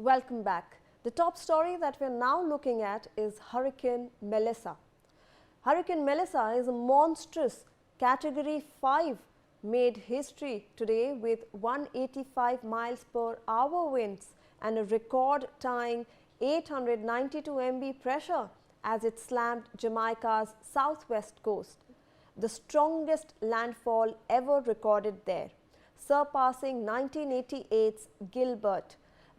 Welcome back. The top story that we're now looking at is Hurricane Melissa. Hurricane Melissa is a monstrous Category 5 made history today with 185 miles per hour winds and a record-tying 892 MB pressure as it slammed Jamaica's southwest coast, the strongest landfall ever recorded there, surpassing 1988's Gilbert.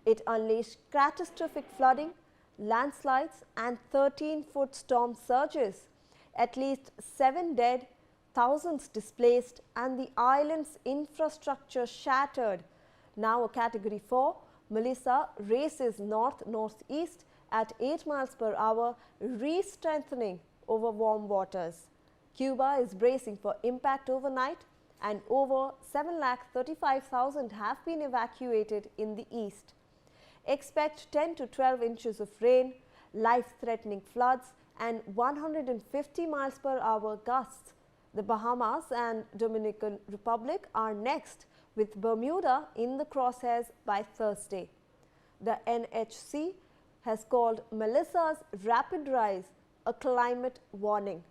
It unleashed catastrophic flooding, landslides and 13-foot storm surges. At least 7 dead, thousands displaced and the island's infrastructure shattered. Now a Category 4, Melissa races north-northeast at 8 miles per hour, re-strengthening over warm waters. Cuba is bracing for impact overnight and over 7,35,000 have been evacuated in the east. Expect 10 to 12 inches of rain, life-threatening floods and 150 miles per hour gusts. The Bahamas and Dominican Republic are next, with Bermuda in the crosshairs by Thursday. The NHC has called Melissa's rapid rise a climate warning.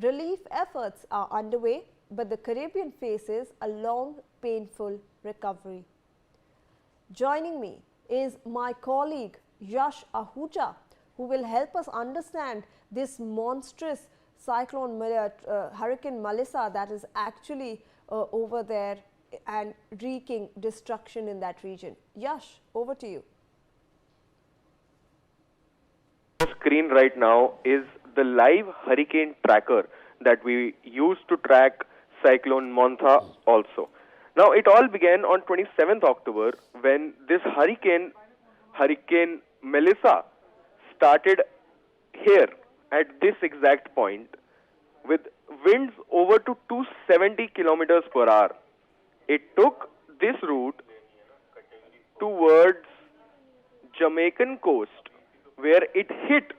Relief efforts are underway, but the Caribbean faces a long, painful recovery. Joining me is my colleague Yash Ahuja, who will help us understand this monstrous Hurricane Melissa that is actually over there and wreaking destruction in that region. Yash, over to you. Screen right now is the live hurricane tracker that we use to track Cyclone Montha also. Now, it all began on 27th October when this Hurricane Melissa, started here at this exact point with winds over to 270 kilometers per hour. It took this route towards Jamaican coast, where it hit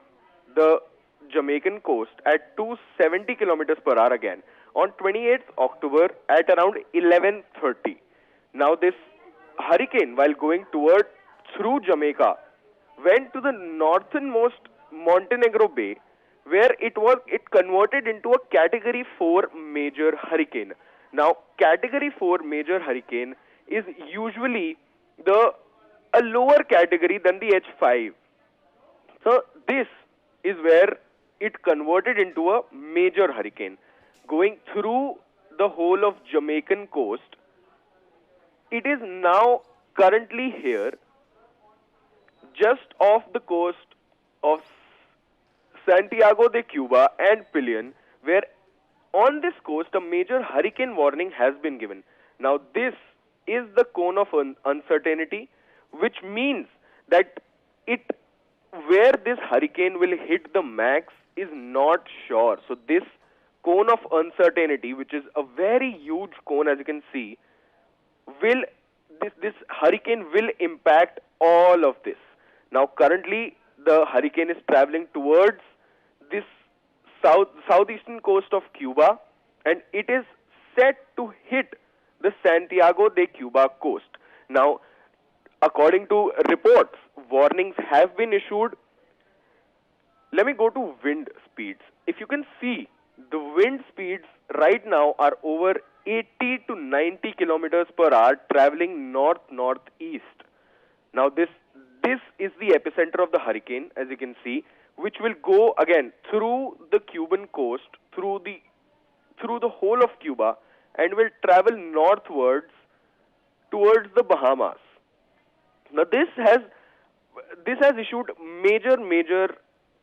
the Jamaican coast at 270 kilometers per hour again on 28th October at around 11:30. Now this hurricane, while going through Jamaica, went to the northernmost Montenegro Bay, where it converted into a Category 4 major hurricane. Now, Category 4 major hurricane is usually a lower category than the H5. So this is where it converted into a major hurricane, going through the whole of Jamaican coast. It is now currently here, just off the coast of Santiago de Cuba and Pillion, where on this coast a major hurricane warning has been given. Now this is the cone of uncertainty, which means that where this hurricane will hit the max is not sure. So this cone of uncertainty, which is a very huge cone, as you can see, this hurricane will impact all of this. Now currently the hurricane is traveling towards this southeastern coast of Cuba, and it is set to hit the Santiago de Cuba coast. Now, according to reports, warnings have been issued. Let me go to wind speeds. If you can see, the wind speeds right now are over 80 to 90 kilometers per hour traveling north-northeast. Now this is the epicenter of the hurricane, as you can see, which will go again through the Cuban coast, through the whole of Cuba, and will travel northwards towards the Bahamas. Now this has issued major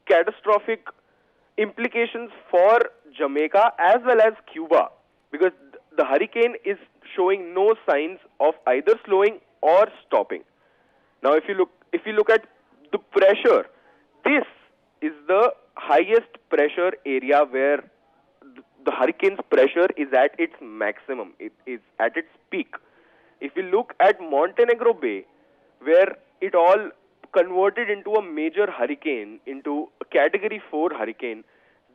catastrophic implications for Jamaica as well as Cuba, because the hurricane is showing no signs of either slowing or stopping. Now if you look at the pressure, this is the highest pressure area where the hurricane's pressure is at its maximum. It is at its peak. If you look at Montenegro Bay, where it all converted into a major hurricane, into a Category 4 hurricane,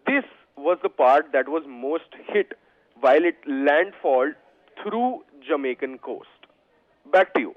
this was the part that was most hit while it landfalled through Jamaican coast. Back to you.